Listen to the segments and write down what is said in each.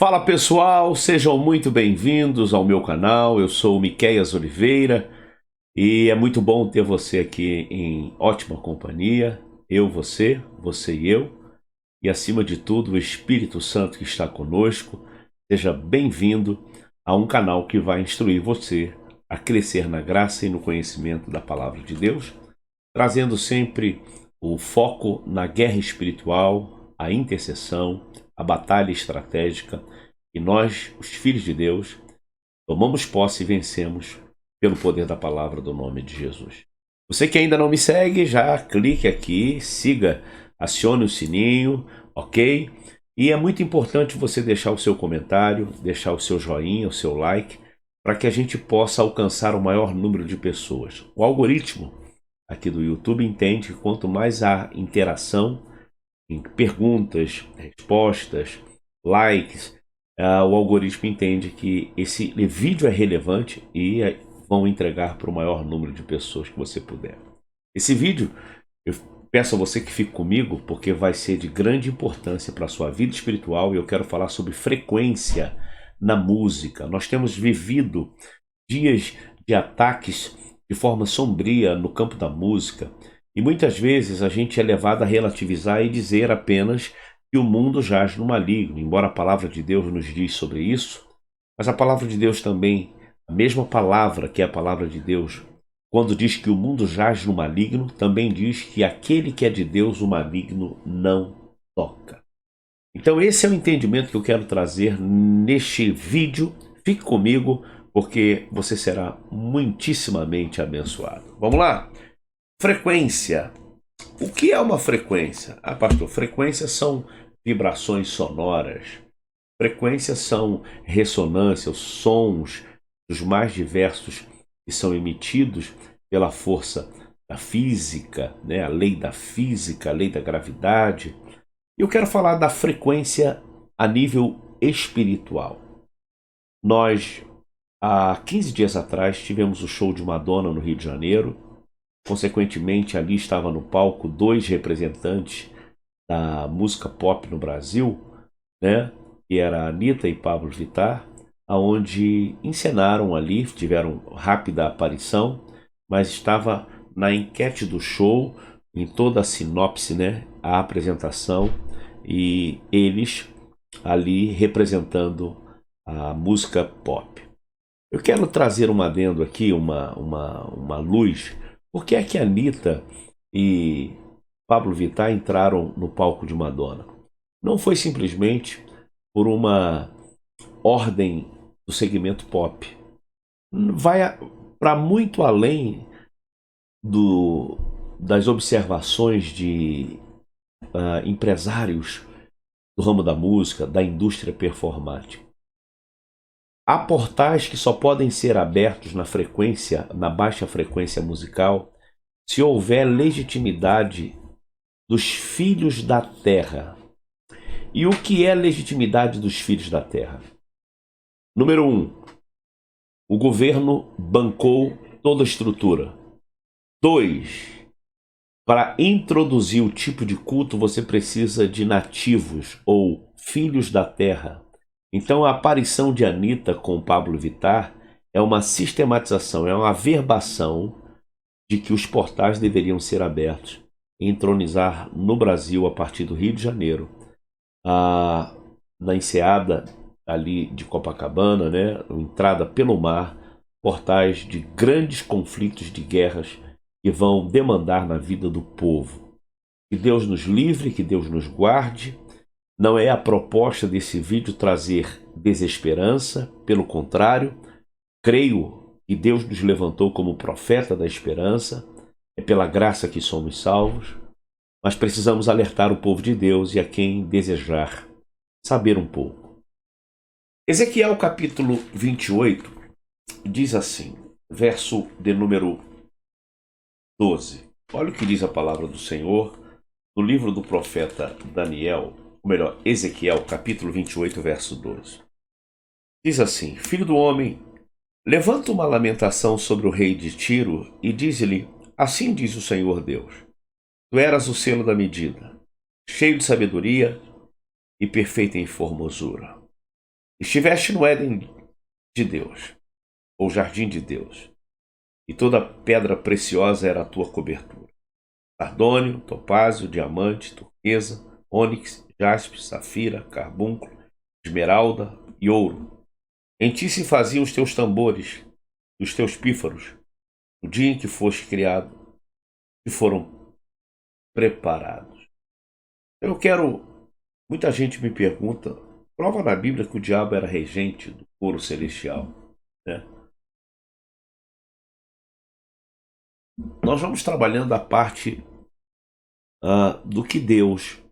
Fala pessoal, sejam muito bem-vindos ao meu canal. Eu sou o Miqueias Oliveira e é muito bom ter você aqui em ótima companhia. Eu, você e eu, e acima de tudo, o Espírito Santo que está conosco. Seja bem-vindo a um canal que vai instruir você a crescer na graça e no conhecimento da palavra de Deus, trazendo sempre o foco na guerra espiritual, a intercessão, a batalha estratégica, e nós, os filhos de Deus, tomamos posse e vencemos pelo poder da palavra do nome de Jesus. Você que ainda não me segue, já clique aqui, siga, acione o sininho, ok? E é muito importante você deixar o seu comentário, deixar o seu joinha, o seu like, para que a gente possa alcançar o maior número de pessoas. O algoritmo aqui do YouTube entende que quanto mais há interação em perguntas, respostas, likes, o algoritmo entende que esse vídeo é relevante e vão entregar para o maior número de pessoas que você puder. Esse vídeo, eu peço a você que fique comigo, porque vai ser de grande importância para a sua vida espiritual e eu quero falar sobre frequência na música. Nós temos vivido dias de ataques de forma sombria no campo da música, e muitas vezes a gente é levado a relativizar e dizer apenas que o mundo jaz no maligno, embora a palavra de Deus nos diz sobre isso, mas a palavra de Deus também, a mesma palavra que é a palavra de Deus, quando diz que o mundo jaz no maligno, também diz que aquele que é de Deus, o maligno não toca. Então esse é o entendimento que eu quero trazer neste vídeo. Fique comigo, porque você será muitíssimamente abençoado. Vamos lá? Frequência. O que é uma frequência? Ah, pastor, frequências são vibrações sonoras. Frequências são ressonâncias, sons dos mais diversos que são emitidos pela força da física, né? A lei da física, a lei da gravidade. Eu quero falar da frequência a nível espiritual. Nós, há 15 dias atrás, tivemos o show de Madonna no Rio de Janeiro. Consequentemente, ali estava no palco dois representantes da música pop no Brasil, né? Que era a Anitta e Pablo Vittar, aonde encenaram ali, tiveram rápida aparição, mas estava na enquete do show, em toda a sinopse, né? A apresentação, e eles ali representando a música pop. Eu quero trazer um adendo aqui, uma luz. Por que é que a Anitta e Pablo Vittar entraram no palco de Madonna? Não foi simplesmente por uma ordem do segmento pop. Vai para muito além do, das observações de empresários do ramo da música, da indústria performática. Há portais que só podem ser abertos na frequência, na baixa frequência musical, se houver legitimidade dos filhos da terra. E o que é legitimidade dos filhos da terra? Número 1, o governo bancou toda a estrutura. 2, para introduzir o tipo de culto você precisa de nativos ou filhos da terra. Então a aparição de Anitta com Pablo Vittar é uma sistematização, é uma averbação de que os portais deveriam ser abertos e entronizar no Brasil, a partir do Rio de Janeiro, na enseada ali de Copacabana, né, entrada pelo mar, portais de grandes conflitos, de guerras que vão demandar na vida do povo. Que Deus nos livre, que Deus nos guarde. Não é a proposta desse vídeo trazer desesperança, pelo contrário, creio que Deus nos levantou como profeta da esperança, é pela graça que somos salvos, mas precisamos alertar o povo de Deus e a quem desejar saber um pouco. Ezequiel capítulo 28 diz assim, verso de número 12. Olha o que diz a palavra do Senhor no livro do profeta Daniel, ou melhor, Ezequiel, capítulo 28, verso 12. Diz assim: Filho do homem, levanta uma lamentação sobre o rei de Tiro e dize-lhe: Assim diz o Senhor Deus: Tu eras o selo da medida, cheio de sabedoria e perfeito em formosura. Estiveste no Éden de Deus, ou jardim de Deus, e toda pedra preciosa era a tua cobertura. Sardônio, topázio, diamante, turquesa, ônix, jaspe, safira, carbúnculo, esmeralda e ouro. Em ti se faziam os teus tambores e os teus pífaros, no dia em que foste criado, e foram preparados. Eu quero. Muita gente me pergunta, prova na Bíblia que o diabo era regente do coro celestial, né? Nós vamos trabalhando a parte do que Deus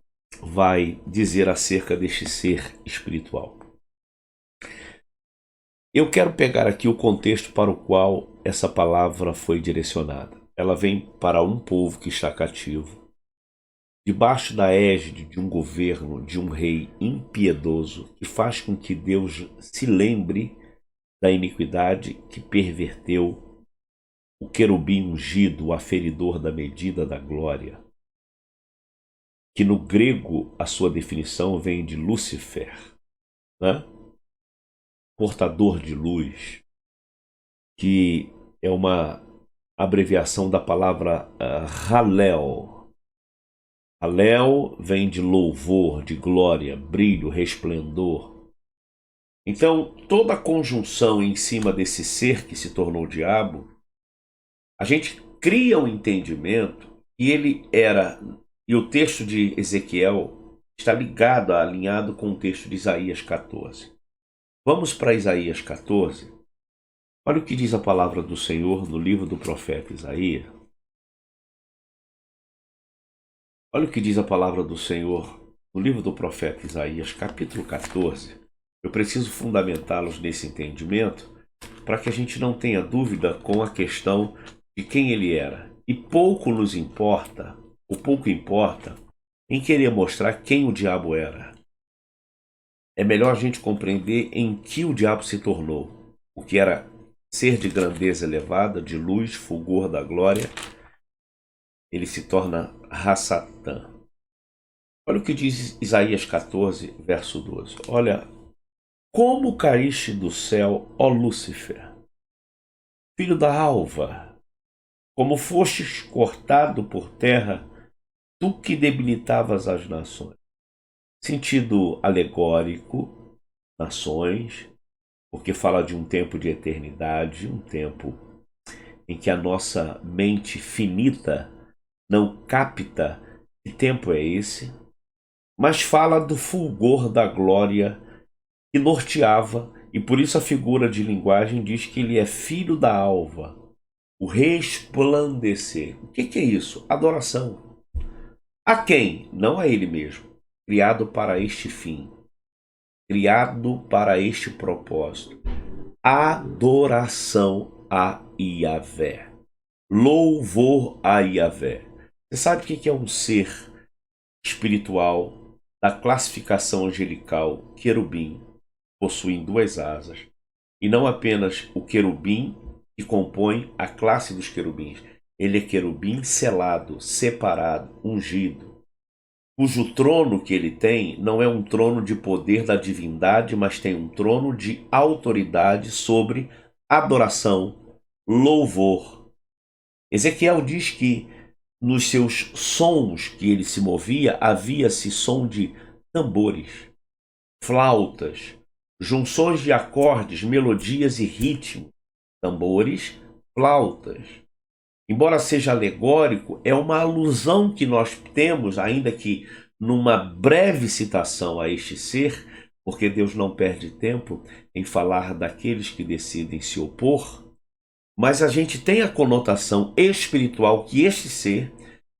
vai dizer acerca deste ser espiritual. Eu quero pegar aqui o contexto para o qual essa palavra foi direcionada. Ela vem para um povo que está cativo, debaixo da égide de um governo, de um rei impiedoso, que faz com que Deus se lembre da iniquidade que perverteu o querubim ungido, o aferidor da medida da glória, que no grego a sua definição vem de Lúcifer, né? Portador de luz, que é uma abreviação da palavra Hallel. Hallel vem de louvor, de glória, brilho, resplendor. Então, toda a conjunção em cima desse ser que se tornou o diabo, a gente cria um entendimento que ele era, e o texto de Ezequiel está ligado, alinhado com o texto de Isaías 14. Vamos para Isaías 14. Olha o que diz a palavra do Senhor no livro do profeta Isaías. Olha o que diz a palavra do Senhor no livro do profeta Isaías, capítulo 14. Eu preciso fundamentá-los nesse entendimento para que a gente não tenha dúvida com a questão de quem ele era. E pouco nos importa, ou pouco importa, em querer mostrar quem o diabo era. É melhor a gente compreender em que o diabo se tornou. O que era ser de grandeza elevada, de luz, fulgor da glória, ele se torna Rassatã. Olha o que diz Isaías 14, verso 12. Olha, como caíste do céu, ó Lúcifer, filho da alva, como fostes cortado por terra, tu que debilitavas as nações. Sentido alegórico, nações, porque fala de um tempo de eternidade, um tempo em que a nossa mente finita não capta que tempo é esse, mas fala do fulgor da glória que norteava, e por isso a figura de linguagem diz que ele é filho da alva, o resplandecer. O que é isso? Adoração. A quem? Não a ele mesmo. Criado para este fim, criado para este propósito. Adoração a Yahvé. Louvor a Yahvé. Você sabe o que é um ser espiritual da classificação angelical querubim, possuem duas asas, e não apenas o querubim que compõe a classe dos querubins. Ele é querubim selado, separado, ungido, cujo trono que ele tem não é um trono de poder da divindade, mas tem um trono de autoridade sobre adoração, louvor. Ezequiel diz que nos seus sons que ele se movia, havia-se som de tambores, flautas, junções de acordes, melodias e ritmos, tambores, flautas. Embora seja alegórico, é uma alusão que nós temos, ainda que numa breve citação a este ser, porque Deus não perde tempo em falar daqueles que decidem se opor, mas a gente tem a conotação espiritual que este ser,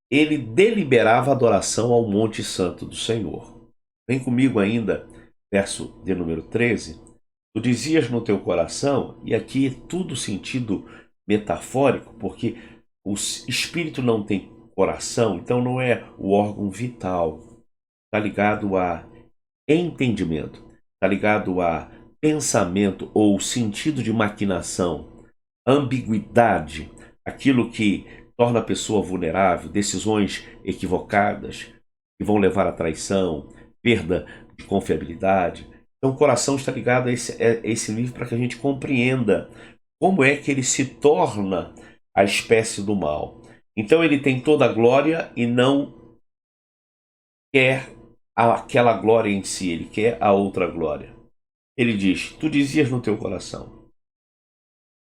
ele deliberava adoração ao Monte Santo do Senhor. Vem comigo ainda, verso de número 13. Tu dizias no teu coração, e aqui tudo sentido metafórico, porque o espírito não tem coração, então não é o órgão vital. Está ligado a entendimento, está ligado a pensamento ou sentido de maquinação, ambiguidade, aquilo que torna a pessoa vulnerável, decisões equivocadas que vão levar à traição, perda de confiabilidade, Então o coração está ligado a esse livro para que a gente compreenda como é que ele se torna a espécie do mal. Então ele tem toda a glória e não quer aquela glória em si, ele quer a outra glória. Ele diz: Tu dizias no teu coração: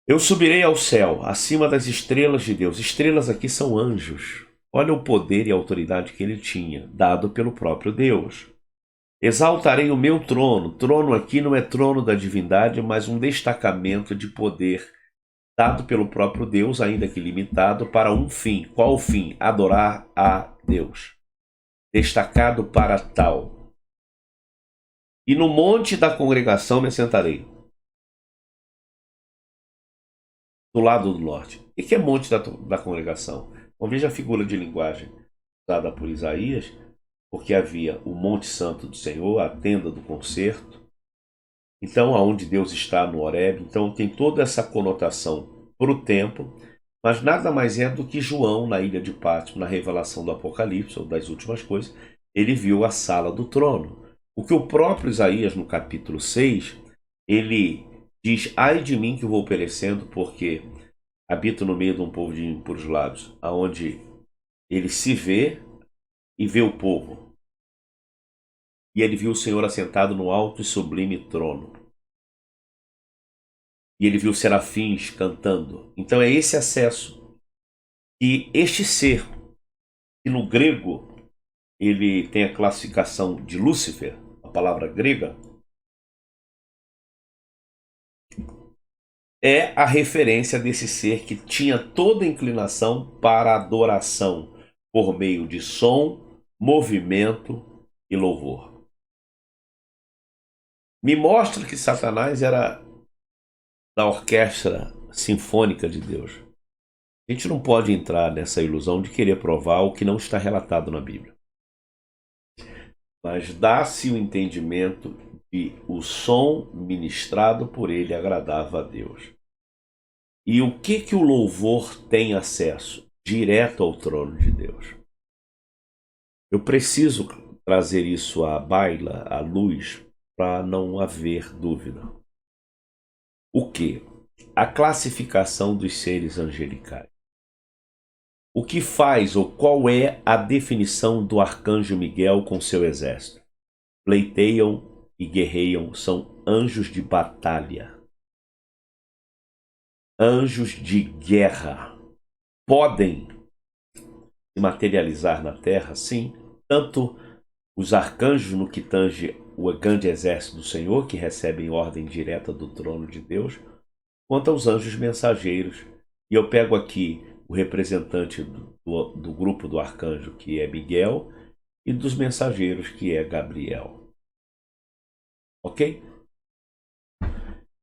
Eu subirei ao céu, acima das estrelas de Deus. Estrelas aqui são anjos. Olha o poder e a autoridade que ele tinha, dado pelo próprio Deus. Exaltarei o meu trono. Trono aqui não é trono da divindade, mas um destacamento de poder dado pelo próprio Deus, ainda que limitado, para um fim. Qual o fim? Adorar a Deus. Destacado para tal. E no monte da congregação me assentarei, do lado do norte. O que é monte da congregação? Então veja a figura de linguagem usada por Isaías, porque havia o Monte Santo do Senhor, a tenda do concerto, então aonde Deus está no Horebe. Então tem toda essa conotação para o templo, mas nada mais é do que João na ilha de Patmos, na revelação do Apocalipse, ou das últimas coisas, ele viu a sala do trono. O que o próprio Isaías, no capítulo 6, ele diz: Ai de mim que vou perecendo, porque habito no meio de um povo de impuros lábios, aonde ele se vê e vê o povo. E ele viu o Senhor assentado no alto e sublime trono. E ele viu serafins cantando. Então é esse acesso. E este ser, que no grego ele tem a classificação de Lúcifer, a palavra grega, é a referência desse ser que tinha toda a inclinação para a adoração por meio de som, movimento e louvor. Me mostra que Satanás era da orquestra sinfônica de Deus. A gente não pode entrar nessa ilusão de querer provar o que não está relatado na Bíblia. Mas dá-se o entendimento que o som ministrado por ele agradava a Deus. E o que o louvor tem acesso? Direto ao trono de Deus. Eu preciso trazer isso à baila, à luz, para não haver dúvida. O que? A classificação dos seres angelicais. O que faz ou qual é a definição do arcanjo Miguel com seu exército? Pleiteiam e guerreiam, são anjos de batalha. Anjos de guerra. Podem se materializar na terra? Sim. Tanto os arcanjos no que tange o grande exército do Senhor, que recebem ordem direta do trono de Deus, quanto aos anjos mensageiros. E eu pego aqui o representante do grupo do arcanjo, que é Miguel, e dos mensageiros, que é Gabriel. Ok?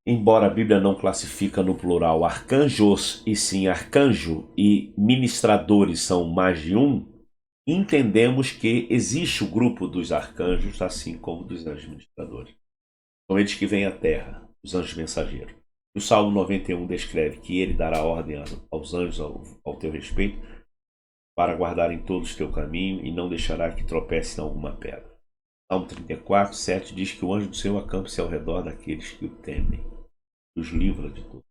Embora a Bíblia não classifica no plural arcanjos, e sim arcanjo, e ministradores são mais de um, entendemos que existe o grupo dos arcanjos, assim como dos anjos ministradores. São eles que vêm à terra, os anjos mensageiros. O Salmo 91 descreve que ele dará ordem aos anjos ao teu respeito, para guardarem todos o teu caminho, e não deixará que tropece em alguma pedra. Salmo 34, 7 diz que o anjo do Senhor acampa-se ao redor daqueles que o temem, os livra de tudo.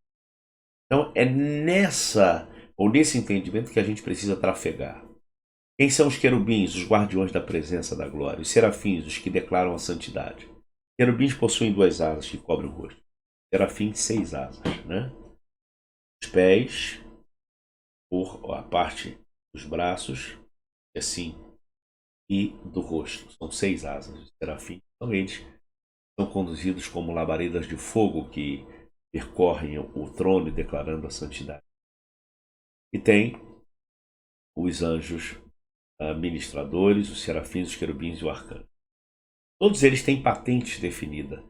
Então é nesse entendimento que a gente precisa trafegar. Quem são os querubins, os guardiões da presença da glória? Os serafins, os que declaram a santidade. Querubins possuem 2 asas que cobrem o rosto. Serafins, 6 asas, né? Os pés, por a parte dos braços, assim, e do rosto. São 6 asas. Os serafins, então eles são conduzidos como labaredas de fogo que percorrem o trono declarando a santidade. E tem os anjos ministradores, os serafins, os querubins e o arcanjo. Todos eles têm patentes definidas.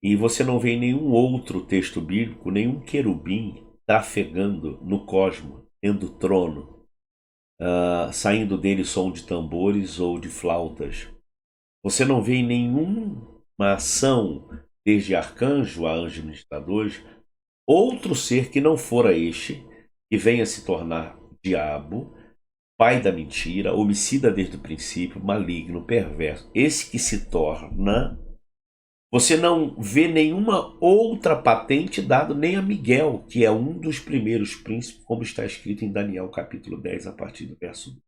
E você não vê em nenhum outro texto bíblico nenhum querubim trafegando no cosmos, tendo trono, saindo dele som de tambores ou de flautas. Você não vê em nenhuma ação, desde arcanjo a anjos ministradores, outro ser que não fora este, que venha se tornar diabo, pai da mentira, homicida desde o princípio, maligno, perverso. Esse que se torna Você não vê nenhuma outra patente dada nem a Miguel, que é um dos primeiros príncipes, como está escrito em Daniel capítulo 10, a partir do verso 2.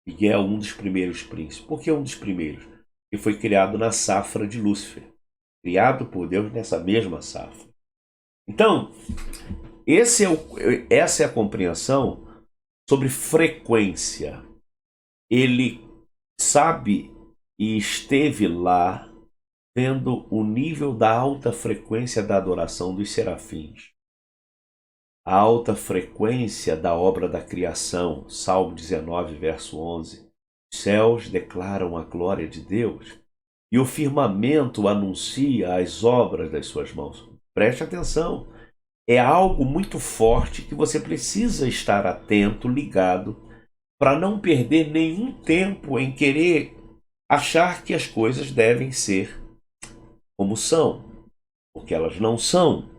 Miguel é um dos primeiros príncipes. Por que um dos primeiros? Porque foi criado na safra de Lúcifer. Criado por Deus nessa mesma safra. Então, essa é a compreensão sobre frequência. Ele sabe e esteve lá vendo o nível da alta frequência da adoração dos serafins, a alta frequência da obra da criação, Salmo 19, verso 11. Os céus declaram a glória de Deus e o firmamento anuncia as obras das suas mãos. Preste atenção, é algo muito forte que você precisa estar atento, ligado, para não perder nenhum tempo em querer achar que as coisas devem ser como são, porque elas não são.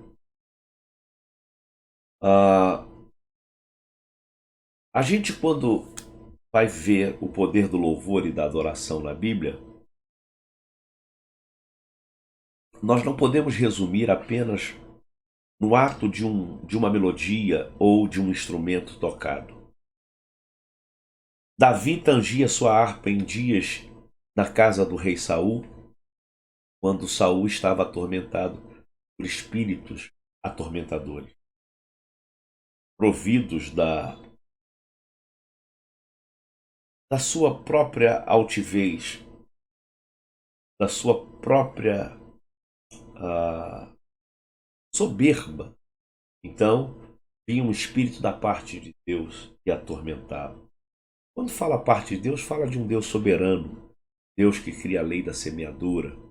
A gente, quando vai ver o poder do louvor e da adoração na Bíblia, nós não podemos resumir apenas no ato de uma melodia ou de um instrumento tocado. Davi tangia sua harpa em dias na casa do rei Saul, quando Saul estava atormentado por espíritos atormentadores, providos da sua própria altivez, da sua própria soberba. Então, vinha um espírito da parte de Deus que atormentava. Quando fala parte de Deus, fala de um Deus soberano, Deus que cria a lei da semeadura.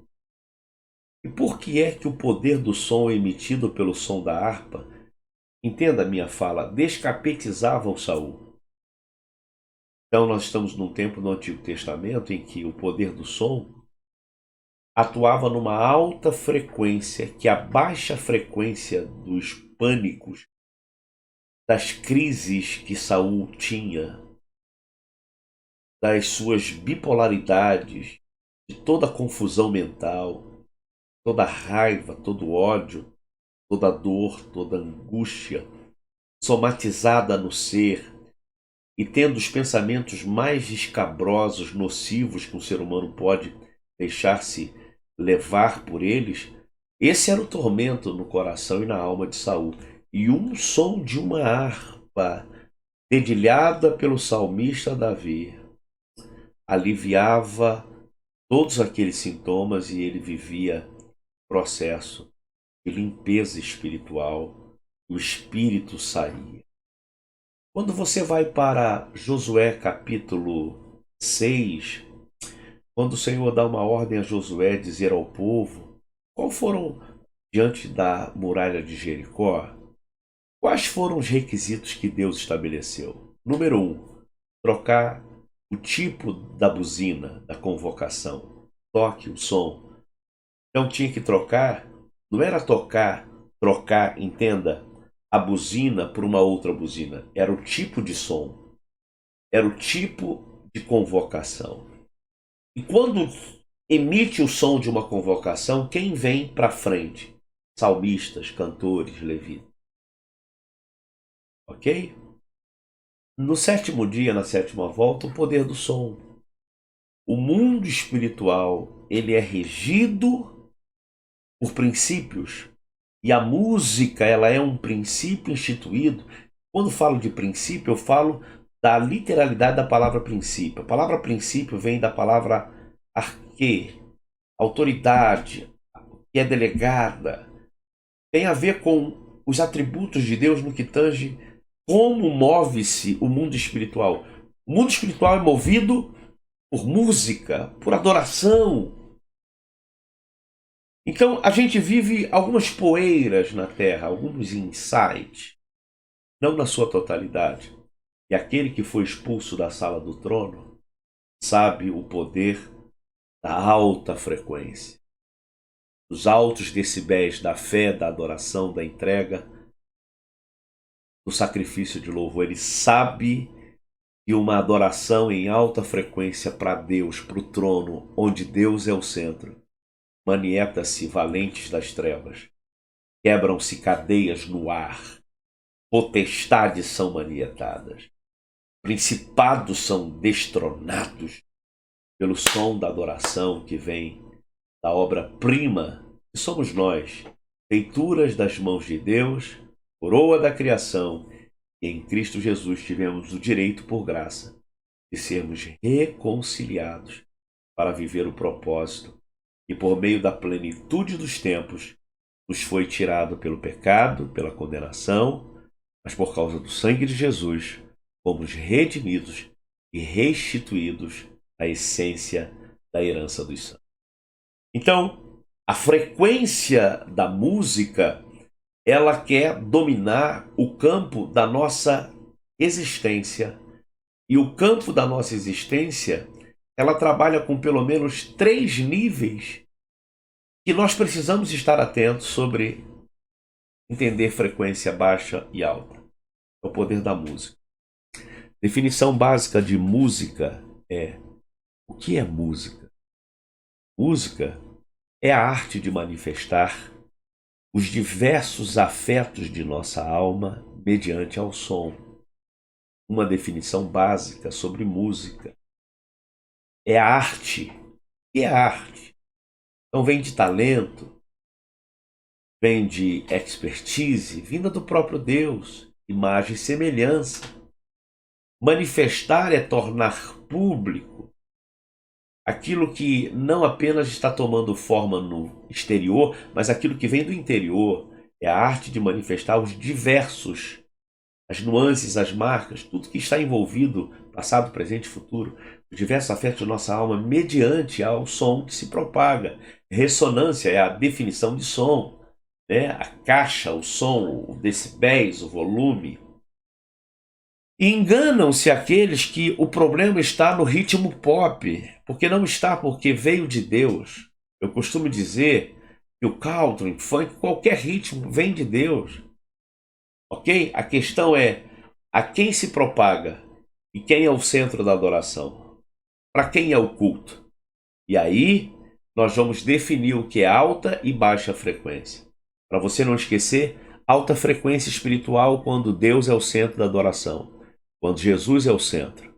E por que é que o poder do som emitido pelo som da harpa, entenda a minha fala, descapetizava o Saul? Então nós estamos num tempo no Antigo Testamento em que o poder do som atuava numa alta frequência, que a baixa frequência dos pânicos, das crises que Saul tinha, das suas bipolaridades, de toda a confusão mental, toda a raiva, todo o ódio, toda a dor, toda a angústia, somatizada no ser, e tendo os pensamentos mais escabrosos, nocivos que um ser humano pode deixar-se levar por eles, esse era o tormento no coração e na alma de Saul. E um som de uma harpa, dedilhada pelo salmista Davi, aliviava todos aqueles sintomas e ele vivia processo de limpeza espiritual, o espírito saía. Quando você vai para Josué capítulo 6, quando o Senhor dá uma ordem a Josué dizer ao povo, qual foram diante da muralha de Jericó, quais foram os requisitos que Deus estabeleceu? Número 1, trocar o tipo da buzina, da convocação, toque o som. Então tinha que trocar, não era trocar, entenda, a buzina por uma outra buzina. Era o tipo de som, era o tipo de convocação. E quando emite o som de uma convocação, quem vem para frente? Salmistas, cantores, levitas. Ok? No sétimo dia, na sétima volta, o poder do som. O mundo espiritual, ele é regido por princípios. E a música, ela é um princípio instituído. Quando falo de princípio, eu falo da literalidade da palavra princípio. A palavra princípio vem da palavra arquê, autoridade, que é delegada. Tem a ver com os atributos de Deus no que tange como move-se o mundo espiritual. O mundo espiritual é movido por música, por adoração. Então, a gente vive algumas poeiras na Terra, alguns insights, não na sua totalidade. E aquele que foi expulso da sala do trono sabe o poder da alta frequência, dos altos decibéis da fé, da adoração, da entrega, do sacrifício de louvor. Ele sabe que uma adoração em alta frequência para Deus, para o trono, onde Deus é o centro, manieta-se valentes das trevas, quebram-se cadeias no ar, potestades são manietadas, principados são destronados pelo som da adoração que vem da obra-prima que somos nós, feituras das mãos de Deus, coroa da criação, e em Cristo Jesus tivemos o direito por graça de sermos reconciliados para viver o propósito que por meio da plenitude dos tempos nos foi tirado pelo pecado, pela condenação, mas por causa do sangue de Jesus fomos redimidos e restituídos à essência da herança dos santos. Então, a frequência da música, ela quer dominar o campo da nossa existência. E o campo da nossa existência, ela trabalha com pelo menos 3 níveis que nós precisamos estar atentos sobre entender frequência baixa e alta. É o poder da música. Definição básica de música é: o que é música? Música é a arte de manifestar os diversos afetos de nossa alma mediante ao som. Uma definição básica sobre música é a arte. E é a arte. Então vem de talento, vem de expertise, vinda do próprio Deus, imagem e semelhança. Manifestar é tornar público aquilo que não apenas está tomando forma no exterior, mas aquilo que vem do interior. É a arte de manifestar os diversos, as nuances, as marcas, tudo que está envolvido, passado, presente e futuro, os diversos afetos de nossa alma, mediante ao som que se propaga. Ressonância é a definição de som, né? A caixa, o som, o decibéis, o volume. E enganam-se aqueles que o problema está no ritmo pop, porque não está, porque veio de Deus. Eu costumo dizer que o country, funk, qualquer ritmo vem de Deus. Ok? A questão é a quem se propaga e quem é o centro da adoração. Para quem é o culto? E aí nós vamos definir o que é alta e baixa frequência. Para você não esquecer, alta frequência espiritual quando Deus é o centro da adoração. Quando Jesus é o centro,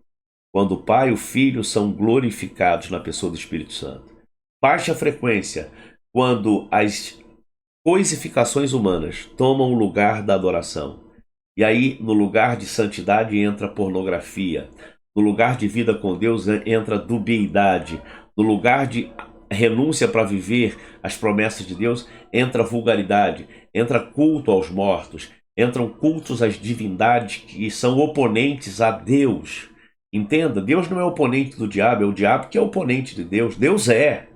quando o Pai e o Filho são glorificados na pessoa do Espírito Santo. Baixa frequência, quando as coisificações humanas tomam o lugar da adoração. E aí, no lugar de santidade entra pornografia, no lugar de vida com Deus entra dubiedade, no lugar de renúncia para viver as promessas de Deus entra vulgaridade, entra culto aos mortos, entram cultos às divindades que são oponentes a Deus. Entenda, Deus não é oponente do diabo, é o diabo que é oponente de Deus. Deus é.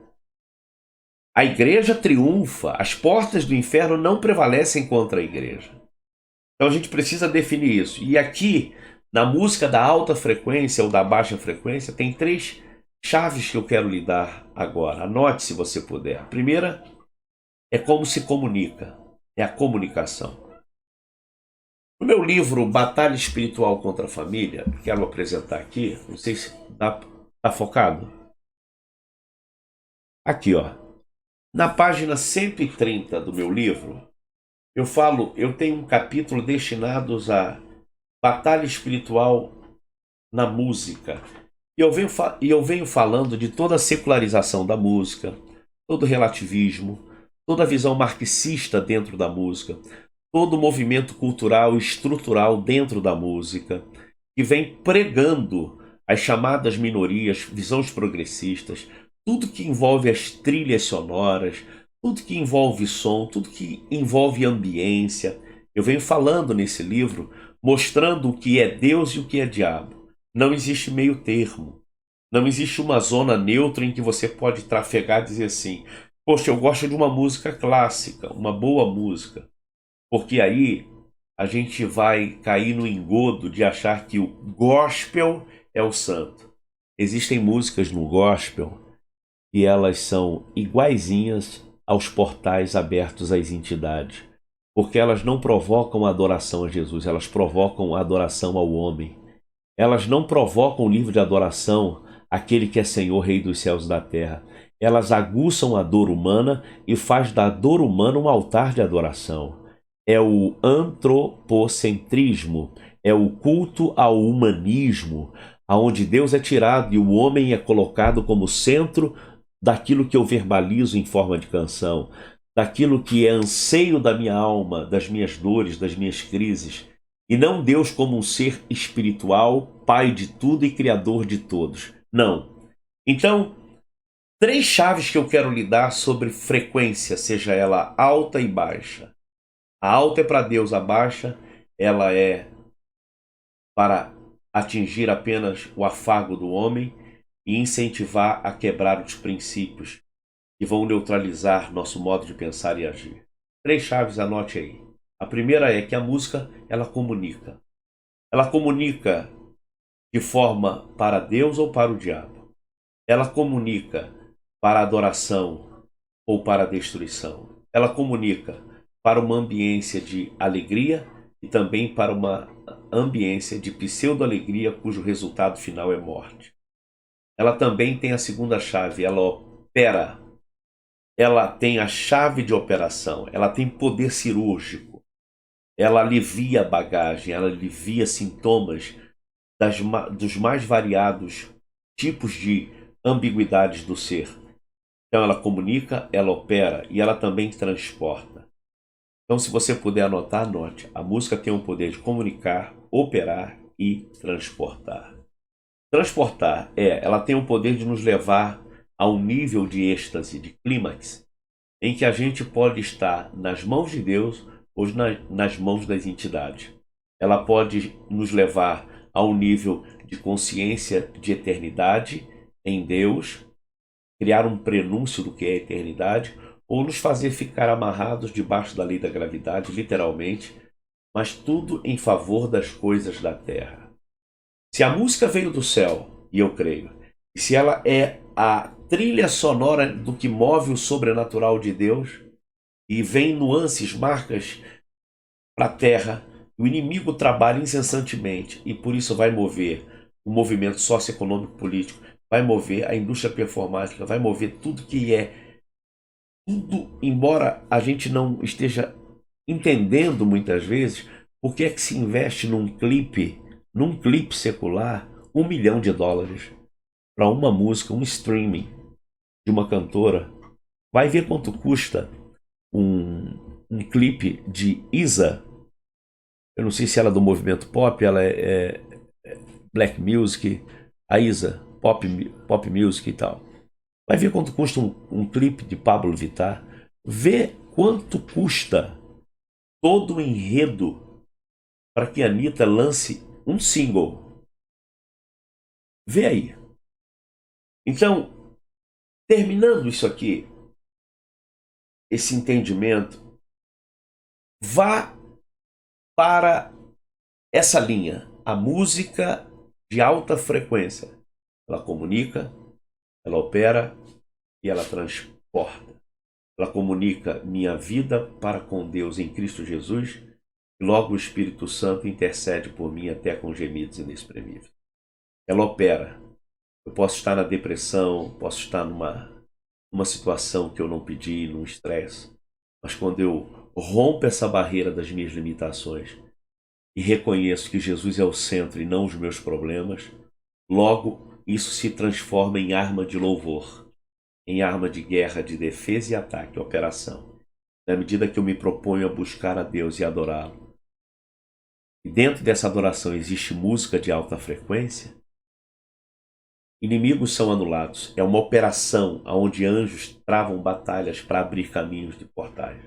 A igreja triunfa, as portas do inferno não prevalecem contra a igreja. Então a gente precisa definir isso. E aqui, na música da alta frequência ou da baixa frequência, tem 3 chaves que eu quero lhe dar agora. Anote se você puder. A primeira é como se comunica, é a comunicação. No meu livro Batalha Espiritual contra a Família, quero apresentar aqui, não sei se tá focado. Aqui, ó. Na página 130 do meu livro, eu tenho um capítulo destinado a batalha espiritual na música. E eu venho falando de toda a secularização da música, todo o relativismo, toda a visão marxista dentro da música, todo o movimento cultural e estrutural dentro da música, que vem pregando as chamadas minorias, visões progressistas, tudo que envolve as trilhas sonoras, tudo que envolve som, tudo que envolve ambiência. Eu venho falando nesse livro, mostrando o que é Deus e o que é diabo. Não existe meio termo. Não existe uma zona neutra em que você pode trafegar e dizer assim: poxa, eu gosto de uma música clássica, uma boa música. Porque aí a gente vai cair no engodo de achar que o gospel é o santo. Existem músicas no gospel e elas são iguaizinhas aos portais abertos às entidades, porque elas não provocam adoração a Jesus, elas provocam adoração ao homem. Elas não provocam o livro de adoração aquele que é Senhor, Rei dos céus e da terra. Elas aguçam a dor humana e faz da dor humana um altar de adoração. É o antropocentrismo, é o culto ao humanismo, aonde Deus é tirado e o homem é colocado como centro daquilo que eu verbalizo em forma de canção, daquilo que é anseio da minha alma, das minhas dores, das minhas crises, e não Deus como um ser espiritual, Pai de tudo e Criador de todos. Não. Então, três chaves que eu quero lhe dar sobre frequência, seja ela alta e baixa. A alta é para Deus, a baixa ela é para atingir apenas o afago do homem e incentivar a quebrar os princípios que vão neutralizar nosso modo de pensar e agir. Três chaves, anote aí. A primeira é que a música, ela comunica. Ela comunica de forma para Deus ou para o diabo. Ela comunica para a adoração ou para a destruição. Ela comunica para uma ambiência de alegria e também para uma ambiência de pseudo-alegria cujo resultado final é morte. Ela também tem a segunda chave, ela opera. Ela tem a chave de operação, ela tem poder cirúrgico, ela alivia a bagagem, ela alivia sintomas dos mais variados tipos de ambiguidades do ser. Então ela comunica, ela opera e ela também transporta. Então se você puder anotar, anote. A música tem o poder de comunicar, operar e transportar. Transportar ela tem o poder de nos levar a um nível de êxtase, de clímax, em que a gente pode estar nas mãos de Deus ou nas mãos das entidades. Ela pode nos levar a um nível de consciência de eternidade em Deus, criar um prenúncio do que é a eternidade, ou nos fazer ficar amarrados debaixo da lei da gravidade, literalmente, mas tudo em favor das coisas da terra. Se a música veio do céu, e eu creio, e se ela é a trilha sonora do que move o sobrenatural de Deus, e vem nuances, marcas para a terra, o inimigo trabalha incessantemente e por isso vai mover o movimento socioeconômico político, vai mover a indústria performática, vai mover tudo que é tudo, embora a gente não esteja entendendo muitas vezes por que é que se investe num clipe secular, US$ 1 milhão para uma música, um streaming de uma cantora. Vai ver quanto custa um clipe de Isa. Eu não sei se ela é do movimento pop, ela é black music, a Isa, pop music e tal. Vai ver quanto custa um clipe de Pablo Vittar. Vê quanto custa todo o enredo para que a Anitta lance um single. Vê aí. Então, terminando isso aqui, esse entendimento, vá para essa linha. A música de alta frequência. Ela comunica, ela opera e ela transporta. Ela comunica minha vida para com Deus em Cristo Jesus e logo o Espírito Santo intercede por mim até com gemidos inexprimíveis. Ela opera. Eu posso estar na depressão, posso estar numa situação que eu não pedi, num estresse, mas quando eu rompo essa barreira das minhas limitações e reconheço que Jesus é o centro e não os meus problemas, logo isso se transforma em arma de louvor, em arma de guerra, de defesa e ataque, operação. Na medida que eu me proponho a buscar a Deus e adorá-lo, e dentro dessa adoração existe música de alta frequência, inimigos são anulados. É uma operação onde anjos travam batalhas para abrir caminhos de portais,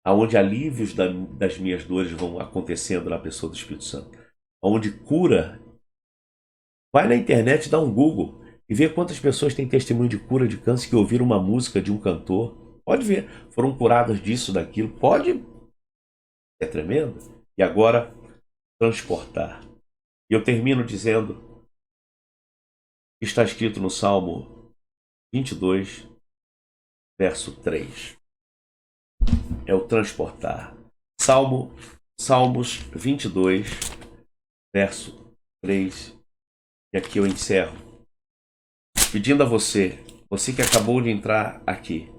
onde alívios das minhas dores vão acontecendo na pessoa do Espírito Santo, onde cura. Vai na internet, dá um Google e vê quantas pessoas têm testemunho de cura de câncer que ouviram uma música de um cantor. Pode ver, foram curadas disso, daquilo. Pode. É tremendo. E agora, transportar. E eu termino dizendo que está escrito no Salmo 22, verso 3. É o transportar. Salmos 22, verso 3. E aqui eu encerro pedindo a você que acabou de entrar aqui,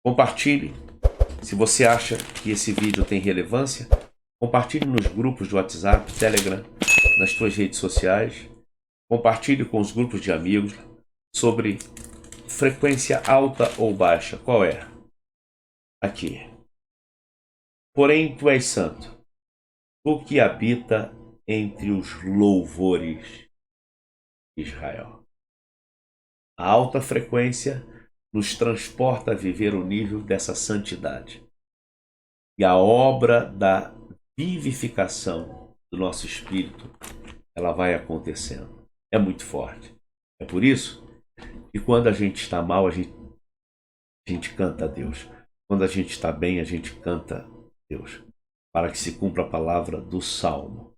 compartilhe. Se você acha que esse vídeo tem relevância, compartilhe nos grupos de WhatsApp, Telegram, nas suas redes sociais. Compartilhe com os grupos de amigos sobre frequência alta ou baixa. Qual é? Aqui. Porém, tu és santo, tu que habita entre os louvores de Israel. A alta frequência nos transporta a viver o nível dessa santidade. E a obra da vivificação do nosso espírito, ela vai acontecendo. É muito forte. É por isso que quando a gente está mal, a gente canta a Deus. Quando a gente está bem, a gente canta a Deus. Para que se cumpra a palavra do Salmo,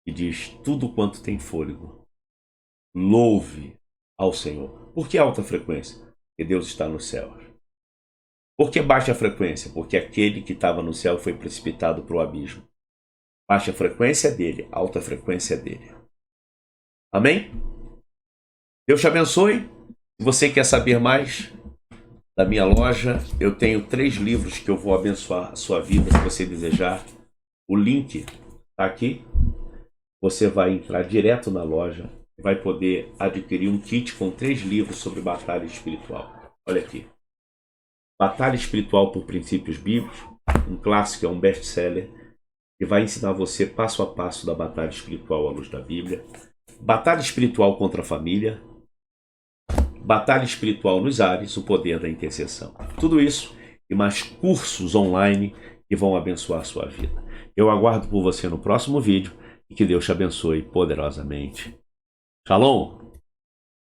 que diz: tudo quanto tem fôlego, louve ao Senhor. Por que alta frequência? Porque Deus está nos céus. Por que baixa frequência? Porque aquele que estava no céu foi precipitado para o abismo. Baixa frequência é dele, alta frequência é dele. Amém? Deus te abençoe. Se você quer saber mais da minha loja, eu tenho 3 livros que eu vou abençoar a sua vida, se você desejar. O link está aqui. Você vai entrar direto na loja e vai poder adquirir um kit com 3 livros sobre batalha espiritual. Olha aqui. Batalha Espiritual por Princípios Bíblicos, um clássico, é um best-seller, que vai ensinar você passo a passo da batalha espiritual à luz da Bíblia. Batalha espiritual contra a família. Batalha espiritual nos ares, o poder da intercessão. Tudo isso e mais cursos online que vão abençoar a sua vida. Eu aguardo por você no próximo vídeo e que Deus te abençoe poderosamente. Shalom!